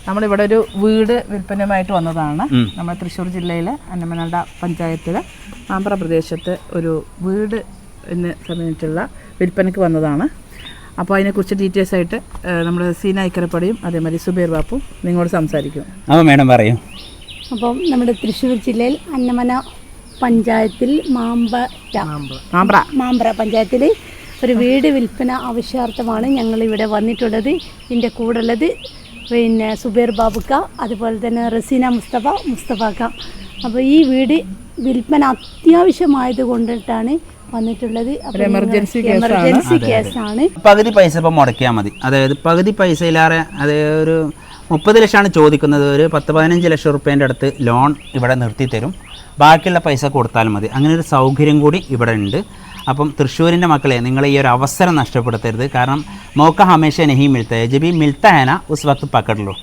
നമ്മളിവിടെ ഒരു വീട് വിൽപ്പനയുമായിട്ട് വന്നതാണ്. നമ്മുടെ തൃശ്ശൂർ ജില്ലയിലെ അന്നമനട പഞ്ചായത്തിലെ മാമ്പ്ര പ്രദേശത്ത് ഒരു വീട് സംബന്ധിച്ചുള്ള വിൽപ്പനയ്ക്ക് വന്നതാണ്. അപ്പോൾ അതിനെക്കുറിച്ച് ഡീറ്റെയിൽസ് ആയിട്ട് നമ്മുടെ സീന ഇക്കരപ്പടിയും അതേമാതിരി സുബൈർ ബാപ്പും നിങ്ങളോട് സംസാരിക്കും. അപ്പോൾ മേഡം പറയൂ. അപ്പം നമ്മുടെ തൃശ്ശൂർ ജില്ലയിൽ അന്നമന പഞ്ചായത്തിൽ മാമ്പ്ര പഞ്ചായത്തിൽ ഒരു വീട് വിൽപ്പന ആവശ്യാർത്ഥമാണ് ഞങ്ങളിവിടെ വന്നിട്ടുള്ളത്. ഇതിൻ്റെ കൂടെ ഉള്ളത് പിന്നെ സുബൈർ ബാബുക്ക, അതുപോലെ തന്നെ റസീന മുസ്തഫാക്ക. അപ്പോൾ ഈ വീട് വിൽപ്പന അത്യാവശ്യമായത് കൊണ്ടിട്ടാണ് വന്നിട്ടുള്ളത്. എമർജൻസി കേസാണ്. പകുതി പൈസ ഇപ്പം മുടക്കിയാൽ മതി. അതായത് പകുതി പൈസയിലേറെ, അതായത് ഒരു 30 ലക്ഷമാണ് ചോദിക്കുന്നത്. ഒരു 10-15 ലക്ഷം റുപ്യേൻ്റെ അടുത്ത് ലോൺ ഇവിടെ നിർത്തി തരും. ബാക്കിയുള്ള പൈസ കൊടുത്താൽ മതി. അങ്ങനെ ഒരു സൗകര്യം കൂടി ഇവിടെ ഉണ്ട്. അപ്പം തൃശ്ശൂരിൻ്റെ മക്കളെ, നിങ്ങൾ ഈ ഒരു അവസരം നഷ്ടപ്പെടുത്തരുത്. കാരണം മौका हमेशा नहीं मिलता है, जब भी मिलता है ना उस वक्त पकड़ लो.